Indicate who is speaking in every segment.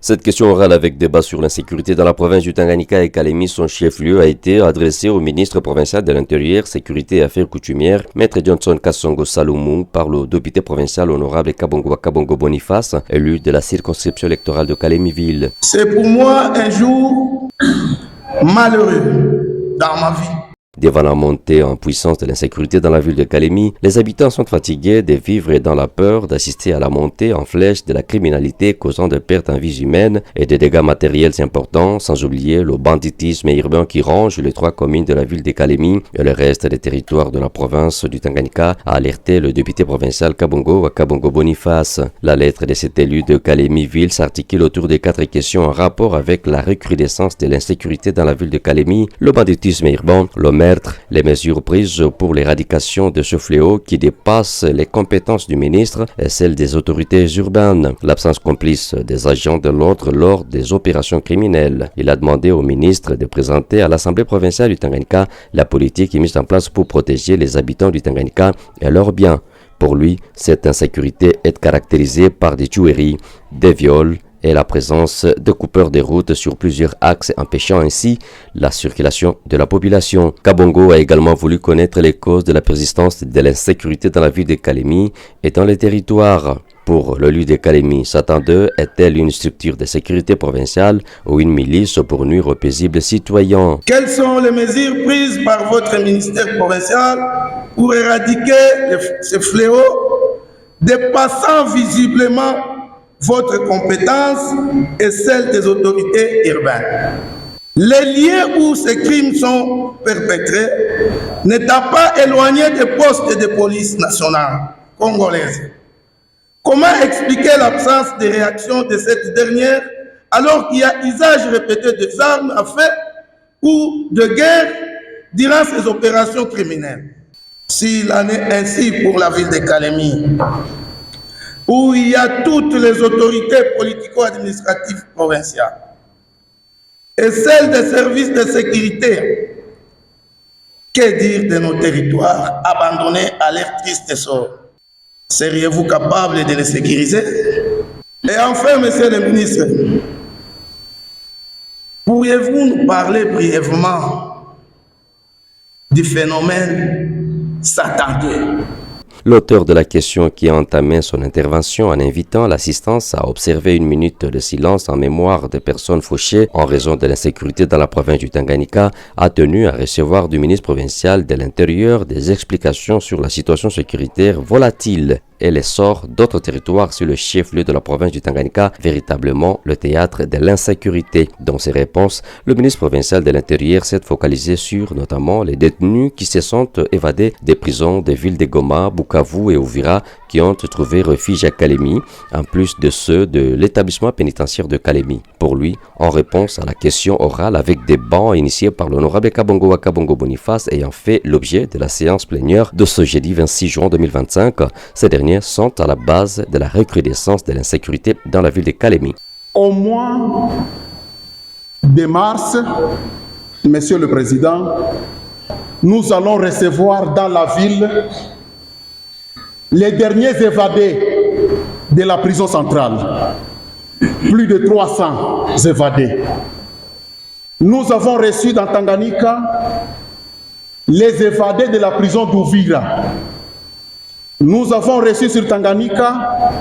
Speaker 1: Cette question orale avec débat sur l'insécurité dans la province du Tanganyika et Kalemi, son chef-lieu, a été adressée au ministre provincial de l'Intérieur, Sécurité et Affaires coutumières, Maître Johnson Kassongo Saloumou, par le député provincial honorable Kabongo Boniface, élu de la circonscription électorale de Kalemi-Ville.
Speaker 2: C'est pour moi un jour malheureux dans ma vie.
Speaker 1: Devant la montée en puissance de l'insécurité dans la ville de Kalemi, les habitants sont fatigués de vivre dans la peur, d'assister à la montée en flèche de la criminalité causant des pertes en vies humaines et des dégâts matériels importants, sans oublier le banditisme urbain qui ronge les 3 communes de la ville de Kalemi et le reste des territoires de la province du Tanganyika, a alerté le député provincial Kabongo Boniface. La lettre de cet élu de Kalemi-Ville s'articule autour des 4 questions en rapport avec la recrudescence de l'insécurité dans la ville de Kalemi, le banditisme urbain, le les mesures prises pour l'éradication de ce fléau qui dépasse les compétences du ministre et celles des autorités urbaines, l'absence complice des agents de l'ordre lors des opérations criminelles. Il a demandé au ministre de présenter à l'Assemblée provinciale du Tanganyika la politique mise en place pour protéger les habitants du Tanganyika et leurs biens. Pour lui, cette insécurité est caractérisée par des tueries, des viols, et la présence de coupeurs de route sur plusieurs axes, empêchant ainsi la circulation de la population. Kabongo a également voulu connaître les causes de la persistance de l'insécurité dans la ville de Kalemi et dans les territoires. Pour l'élu de Kalemi, Satan 2 est-elle une structure de sécurité provinciale ou une milice pour nuire aux paisibles citoyens?
Speaker 2: Quelles sont les mesures prises par votre ministère provincial pour éradiquer ce fléau dépassant visiblement votre compétence et celle des autorités urbaines? Les lieux où ces crimes sont perpétrés n'étant pas éloignés des postes de police nationale congolaise. Comment expliquer l'absence de réaction de cette dernière alors qu'il y a usage répété des armes à feu ou de guerre durant ces opérations criminelles? S'il en est ainsi pour la ville de Kalemi, où il y a toutes les autorités politico-administratives provinciales et celles des services de sécurité, que dire de nos territoires abandonnés à leur triste sort? Seriez-vous capable de les sécuriser? Et enfin, monsieur le ministre, pourriez-vous nous parler brièvement du phénomène Satan 2?
Speaker 1: L'auteur de la question qui a entamé son intervention en invitant l'assistance à observer une minute de silence en mémoire des personnes fauchées en raison de l'insécurité dans la province du Tanganyika a tenu à recevoir du ministre provincial de l'Intérieur des explications sur la situation sécuritaire volatile et l'essor d'autres territoires sur le chef-lieu de la province du Tanganyika, véritablement le théâtre de l'insécurité. Dans ses réponses, le ministre provincial de l'Intérieur s'est focalisé sur notamment les détenus qui se sont évadés des prisons des villes de Goma, Bukavu et Uvira qui ont trouvé refuge à Kalemi, en plus de ceux de l'établissement pénitentiaire de Kalemi. Pour lui, en réponse à la question orale avec des bancs initiés par l'honorable Kabongo Boniface ayant fait l'objet de la séance plénière de ce jeudi 26 juin 2025, ces derniers sont à la base de la recrudescence de l'insécurité dans la ville de Kalemi.
Speaker 3: Au mois de mars, Monsieur le Président, nous allons recevoir dans la ville les derniers évadés de la prison centrale. Plus de 300 évadés. Nous avons reçu dans Tanganyika les évadés de la prison d'Uvira. Nous avons reçu sur Tanganyika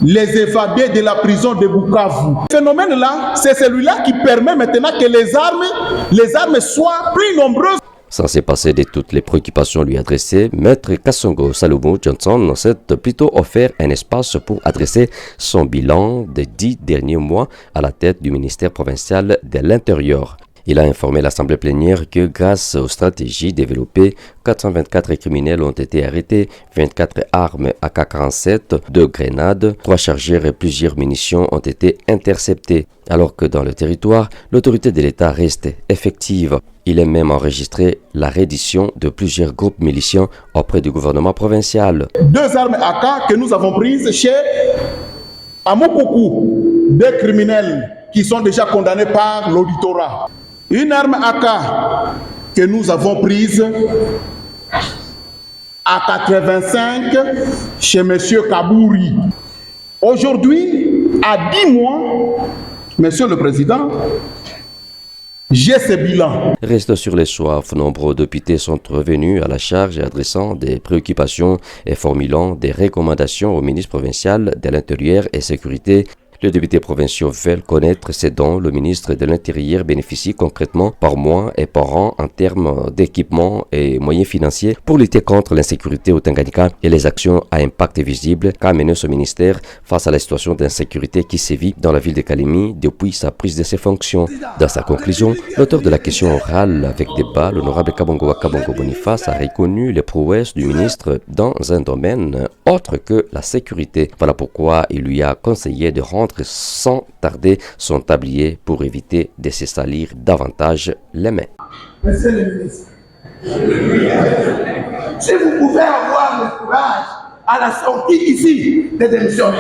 Speaker 3: les évadés de la prison de Bukavu. Ce phénomène-là, c'est celui-là qui permet maintenant que les armes soient plus nombreuses.
Speaker 1: Sans se passer de toutes les préoccupations lui adressées, Maître Kassongo Saloumou Johnson s'est plutôt offert un espace pour adresser son bilan des 10 derniers mois à la tête du ministère provincial de l'Intérieur. Il a informé l'Assemblée plénière que grâce aux stratégies développées, 424 criminels ont été arrêtés, 24 armes AK-47, 2 grenades, 3 chargeurs et plusieurs munitions ont été interceptées. Alors que dans le territoire, l'autorité de l'État reste effective. Il est même enregistré la reddition de plusieurs groupes miliciens auprès du gouvernement provincial.
Speaker 3: 2 armes AK que nous avons prises chez Amokoku, 2 criminels qui sont déjà condamnés par l'auditorat. Une arme AK que nous avons prise à 85 chez M. Kabouri. Aujourd'hui, à 10 mois, Monsieur le Président, j'ai ce bilan.
Speaker 1: Reste sur les soifs, nombreux députés sont revenus à la charge adressant des préoccupations et formulant des recommandations au ministre provincial de l'Intérieur et Sécurité. Les députés provinciaux veulent connaître ce dont le ministre de l'Intérieur bénéficie concrètement par mois et par an en termes d'équipement et moyens financiers pour lutter contre l'insécurité au Tanganyika et les actions à impact visible qu'a mené ce ministère face à la situation d'insécurité qui sévit dans la ville de Kalemi depuis sa prise de ses fonctions. Dans sa conclusion, l'auteur de la question orale avec débat, l'honorable Kabongo Boniface, a reconnu les prouesses du ministre dans un domaine autre que la sécurité. Voilà pourquoi il lui a conseillé de rendre sans tarder son tablier pour éviter de se salir davantage les mains.
Speaker 2: Monsieur le ministre, si vous pouvez avoir le courage à la sortie ici de démissionner,